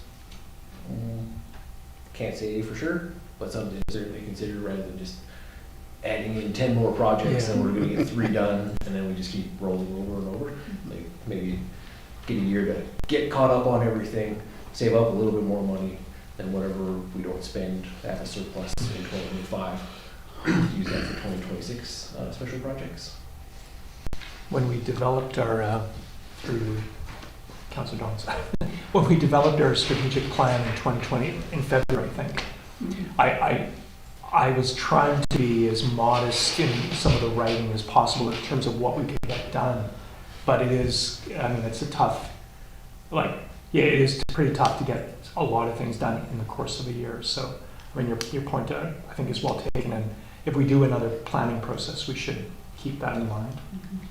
S2: Can't say for sure, but something to certainly consider rather than just adding in 10 more projects and we're going to get 3 done and then we just keep rolling over and over. Like maybe get a year to get caught up on everything, save up a little bit more money than whatever we don't spend, have a surplus in 2025. Use that for 2026 special projects.
S3: When we developed our, through Councilor Donaldson, when we developed our strategic plan in 2020, in February, I think, I was trying to be as modest in some of the writing as possible in terms of what we could get done. But it is, I mean, it's a tough, it is pretty tough to get a lot of things done in the course of a year. So, I mean, your point, I think, is well taken. And if we do another planning process, we should keep that in mind.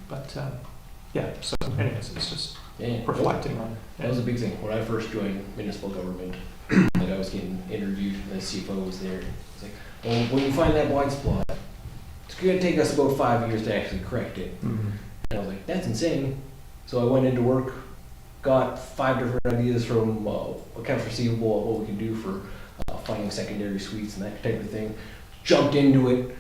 S3: But, so anyways, it's just reflecting on it.
S2: That was a big thing. When I first joined municipal government, like I was getting interviewed and the CFO was there. It's like, well, when you find that blind spot, it's going to take us about 5 years to actually correct it.
S3: Mm-hmm.
S2: And I was like, that's insane. So I went into work, got 5 different ideas from accounts receivable of what we can do for finding secondary suites and that type of thing. Jumped into it,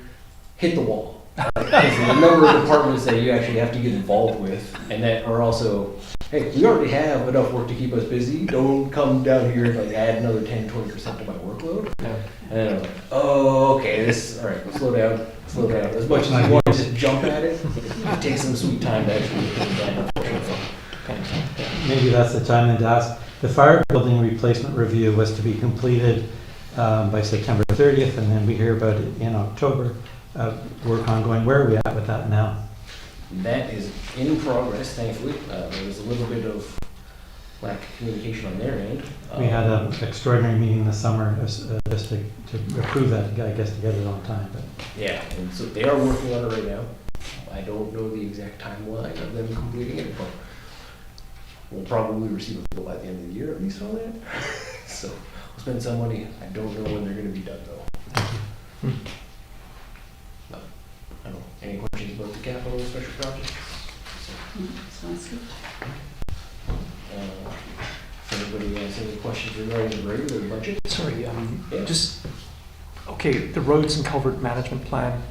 S2: hit the wall. Because the number of departments that you actually have to get involved with, and that are also hey, we already have enough work to keep us busy. Don't come down here and like add another 10-20% to my workload. And I'm like, oh, okay, all right, slow down. As much as you want to just jump at it, it takes some sweet time to actually put it down.
S1: Maybe that's the time then to ask. The fire building replacement review was to be completed by September 30th, and then we hear about it in October. Work ongoing. Where are we at with that now?
S2: That is in progress, thankfully. There was a little bit of lack of communication on their end.
S1: We had an extraordinary meeting this summer just to approve that, I guess, to get it on time. But
S2: Yeah, and so they are working on it right now. I don't know the exact timeline of them completing it, but we'll probably receive a bill by the end of the year, at least on that. So we'll spend some money. I don't know when they're going to be done, though. No, I don't know. Any questions about the capital special projects?
S5: Sounds good.
S2: If anybody has any questions regarding the regular budget?
S3: Sorry,
S2: Yeah.
S3: just, okay, the roads and culvert management plan,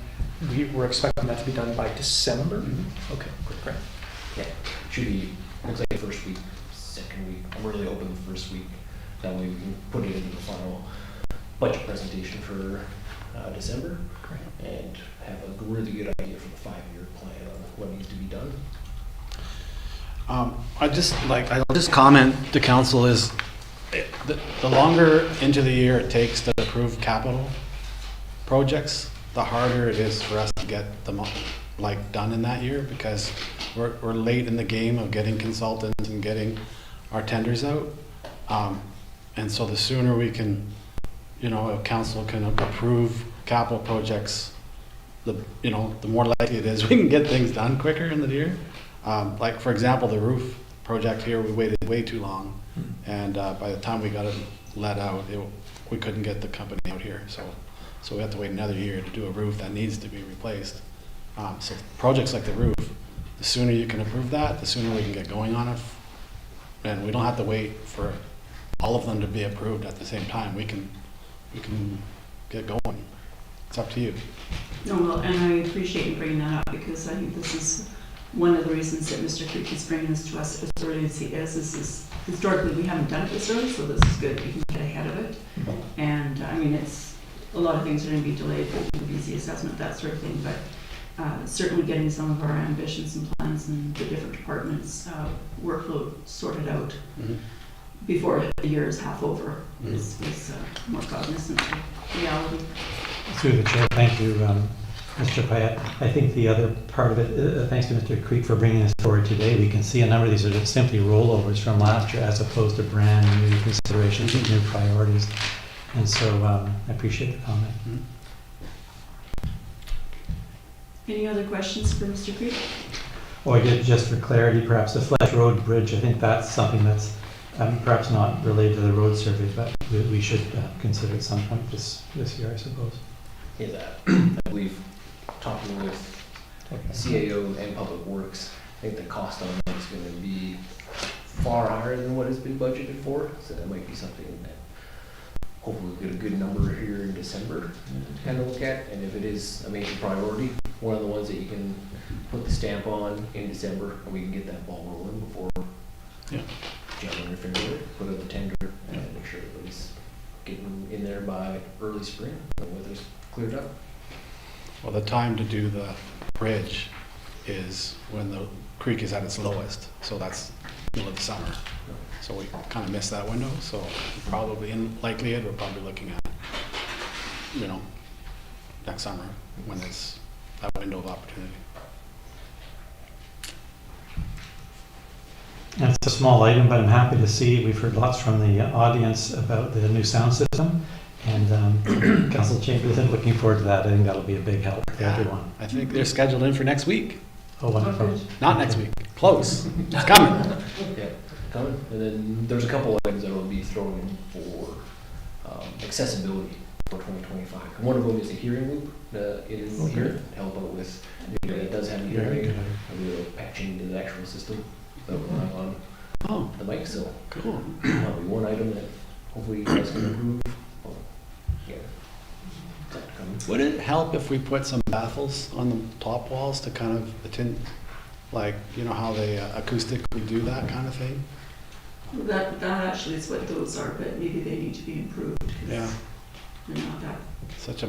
S3: we're expecting that to be done by December? Okay, great.
S2: Yeah, should be, looks like the first week, second week. I'm really hoping the first week. That way we can put it into the final budget presentation for December.
S3: Great.
S2: And have a really good idea for the 5-year plan on what needs to be done.
S8: I'll just comment to council is the longer into the year it takes to approve capital projects, the harder it is for us to get them done in that year, because we're late in the game of getting consultants and getting our tenders out. And so the sooner we can, if council can approve capital projects, the more likely it is we can get things done quicker in the year. Like, for example, the roof project here, we waited way too long. And by the time we got it let out, we couldn't get the company out here. So we have to wait another year to do a roof that needs to be replaced. So projects like the roof, the sooner you can approve that, the sooner we can get going on it. And we don't have to wait for all of them to be approved at the same time. We can get going. It's up to you.
S5: No, well, and I appreciate you bringing that up, because I think this is one of the reasons that Mr. Creek is bringing this to us as early as he is historically we haven't done it this early, so this is good. We can get ahead of it. And I mean, it's a lot of things are going to be delayed with the BC assessment, that sort of thing, but certainly getting some of our ambitions and plans and the different departments' workload sorted out before the year is half over is more cognizant of reality.
S1: through the chair, thank you, Mr. Payette. I think the other part of it, thanks to Mr. Creek for bringing this forward today, we can see a number of these are just simply rollovers from last year as opposed to brand new considerations and new priorities. And so I appreciate the comment.
S5: Any other questions for Mr. Creek?
S1: Oh, I did, just for clarity, perhaps the Flesh Road Bridge, I think that's something that's perhaps not related to the road survey, but we should consider at some point this year, I suppose.
S2: Yeah, I believe talking with CAO and Public Works, I think the cost on that is going to be far higher than what has been budgeted for. So that might be something that hopefully we'll get a good number here in December to kind of look at. And if it is a major priority, one of the ones that you can put the stamp on in December, and we can get that ball rolling before January or February, put out the tender and make sure everybody's getting in there by early spring when the weather's cleared up.
S8: Well, the time to do the bridge is when the creek is at its lowest, so that's middle of the summer. So we kind of missed that window, so probably in likelihood, we're probably looking at, next summer when it's that window of opportunity.
S1: And it's a small item, but I'm happy to see, we've heard lots from the audience about the new sound system. And Council Chambers is looking forward to that. I think that'll be a big help for everyone.
S8: I think they're scheduled in for next week.
S1: Oh, wonderful.
S8: Not next week, close. It's coming.
S2: Yeah, coming. And then there's a couple of items that will be thrown in for accessibility for 2025. And one of them is the hearing loop. It is here to help out with anybody that does have a hearing. And we'll patching into the actual system that we're running on the mic. So
S8: Cool.
S2: that'll be one item that hopefully you guys can improve. Yeah.
S8: Would it help if we put some baffles on the top walls to kind of like, you know how they acoustically do that kind of thing?
S5: That actually is what those are, but maybe they need to be improved. 'Cause
S8: Yeah.
S5: they're not that
S8: It's such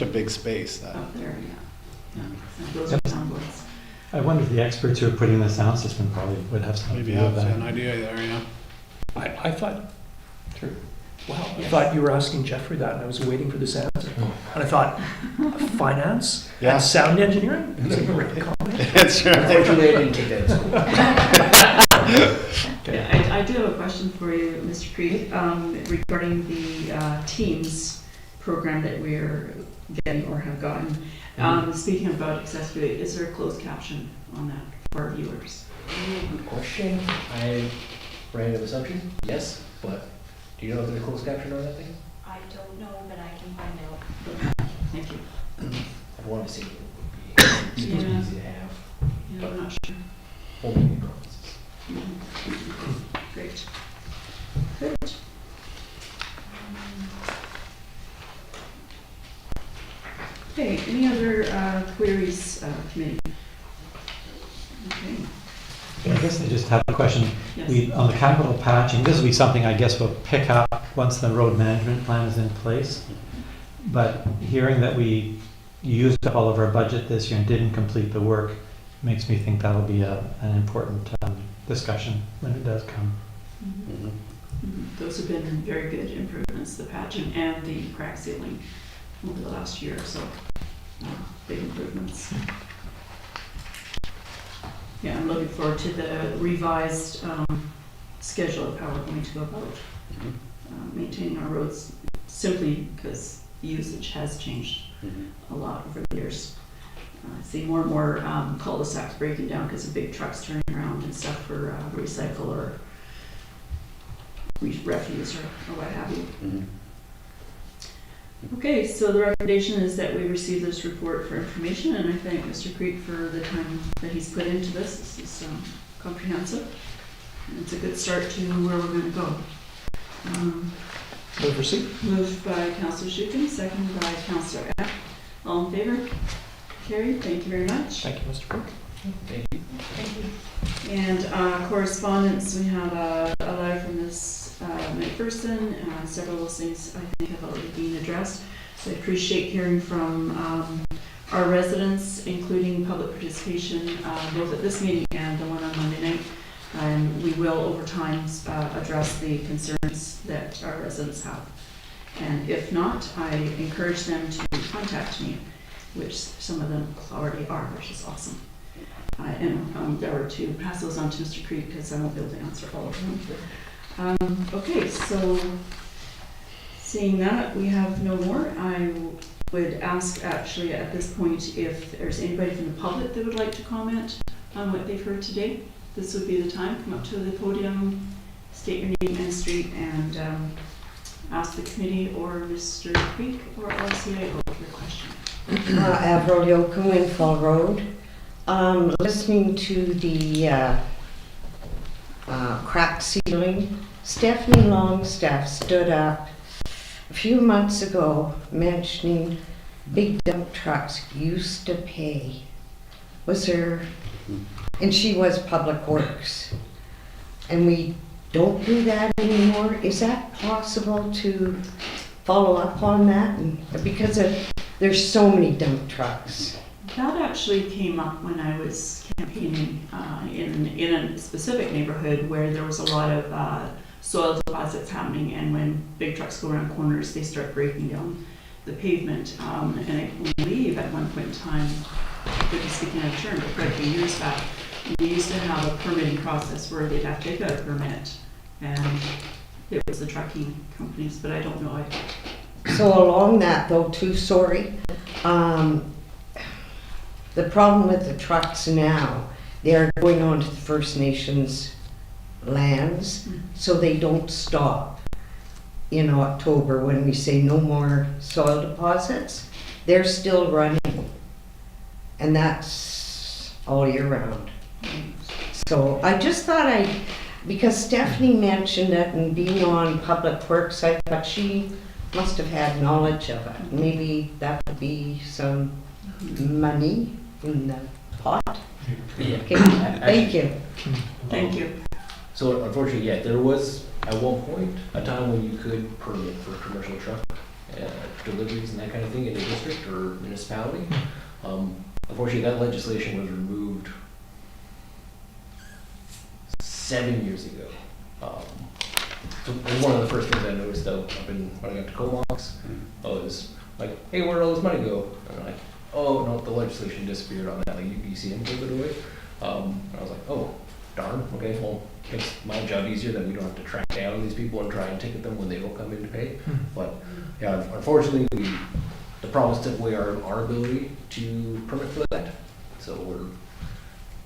S8: a big space that.
S5: up there, yeah. So those are soundboards.
S1: I wonder if the experts who are putting the sound system probably would have some
S8: Maybe
S1: idea of
S8: have an
S1: that.
S8: idea there, yeah.
S3: I thought, wow, I thought you were asking Jeffrey that, and I was waiting for this answer. And I thought, finance
S8: Yeah.
S3: and sound engineering? It's a great comment.
S8: It's right.
S2: Unfortunately, I didn't take that in school.
S5: Yeah, I do have a question for you, Mr. Creed, regarding the Teams program that we're getting or have gotten. Speaking about accessibility, is there a closed caption on that for our viewers?
S2: Good question. I random assumption, yes, but do you know if there's a closed caption on that thing?
S9: I don't know, but I can find out.
S5: Thank you.
S2: I want to see it would be
S5: Yeah.
S2: easy to have.
S5: Yeah, I'm not sure.
S2: Only in conferences.
S5: Great. Good. Okay, any other queries, committee? Okay,
S1: I guess I just have a question.
S5: yes.
S1: On the capital patching, this will be something I guess we'll pick up once the road management plan is in place. But hearing that we used up all of our budget this year and didn't complete the work makes me think that'll be an important discussion when it does come.
S5: Mhm. Mhm. Those have been very good improvements, the patching and the crack sealing over the last year, so big improvements. Yeah, I'm looking forward to the revised schedule of how we're going to go about maintaining our roads, simply because usage has changed a lot over the years. I see more and more cul-de-sacs breaking down because of big trucks turning around and stuff for recycle or refuse or what have you. Okay, so the recommendation is that we receive this report for information, and I thank Mr. Creek for the time that he's put into this. This is comprehensive. And it's a good start to where we're going to go.
S3: Move proceed.
S5: Moved by Councillor Shukin, seconded by Councillor Eck. All in favor? Carried. Thank you very much.
S3: Thank you, Mr. Cook.
S2: Thank you.
S5: And correspondence, we have a letter from this McPherson. Several of those things I think have already been addressed. So I appreciate hearing from our residents, including public participation, both at this meeting and the one on Monday night. And we will, over time, address the concerns that our residents have. And if not, I encourage them to contact me, which some of them already are, which is awesome. And endeavor to pass those on to Mr. Creed because I won't be able to answer all of them. Okay, so seeing that we have no more, I would ask actually at this point if there's anybody from the public that would like to comment on what they've heard today. This would be the time. Come up to the podium, state your name and street, and ask the committee or Mr. Creek or RCIO your question.
S10: Avril Yoku in Fall Road. Listening to the crack ceiling, Stephanie Longstaff stood up a few months ago mentioning big dump trucks used to pay. Was there, and she was Public Works, and we don't do that anymore. Is that possible to follow up on that? And because there's so many dump trucks.
S5: That actually came up when I was campaigning in a specific neighborhood where there was a lot of soil deposits happening, and when big trucks go around corners, they start breaking down the pavement. And I believe at one point in time, I could be speaking out of turn, but quite a few years back, we used to have a permitting process where they'd have to take out a permit, and it was the trucking companies, but I don't know.
S10: So along that though too, sorry, the problem with the trucks now, they're going onto the First Nations lands, so they don't stop in October when we say no more soil deposits. They're still running, and that's all year round. So I just thought because Stephanie mentioned it and being on Public Works, I thought she must have had knowledge of it. Maybe that would be some money in the pot.
S2: Yeah.
S10: Okay,
S2: Actually,
S10: thank you.
S5: Thank you.
S2: So unfortunately, yeah, there was at one point a time when you could permit for commercial truck deliveries and that kind of thing in a district or municipality. Unfortunately, that legislation was removed 7 years ago. So it was one of the first things I noticed though up in when I got to Comox. I was like, hey, where did all this money go? And I'm like, oh no, the legislation disappeared on that. Like UPCM gave it away. And I was like, oh, darn. Okay, well, makes my job easier that we don't have to track down these people and try and ticket them when they don't come in to pay. But yeah, unfortunately, the province took away our ability to permit for that. So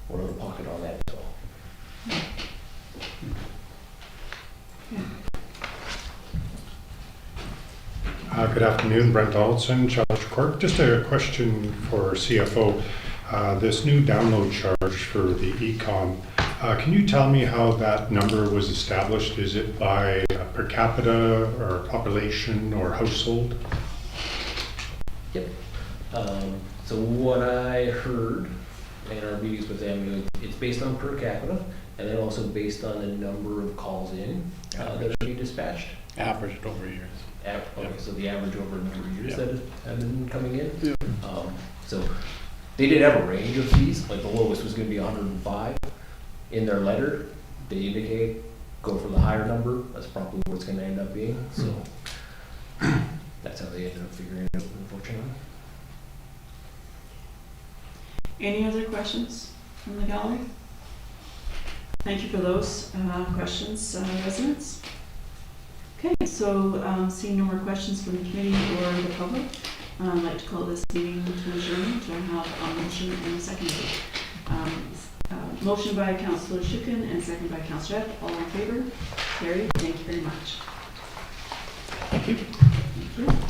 S2: we're out of pocket on that as well.
S11: Good afternoon, Brent Donaldson, Challenge Court. Just a question for CFO. This new download charge for the e-com, can you tell me how that number was established? Is it by per capita or population or household?
S2: Yep. So what I heard in our meetings with them, it's based on per capita, and then also based on the number of calls in that are being dispatched.
S8: Averaged over years.
S2: Okay, so the average over a number of years
S8: Yeah.
S2: that have been coming in. So they did have a range of fees, like the lowest was gonna be 105. In their letter, they indicate, go for the higher number, that's probably what it's gonna end up being, so that's how they ended up figuring it out, unfortunately.
S5: Any other questions from the gallery? Thank you for those questions, residents. Okay, so seeing no more questions from the committee or the public, I'd like to call this meeting to adjourn. Do I have a motion and a second? Motion by Councillor Shukin and second by Councillor Epp. All in favor? Carried. Thank you very much.
S3: Thank you.
S5: Thank you.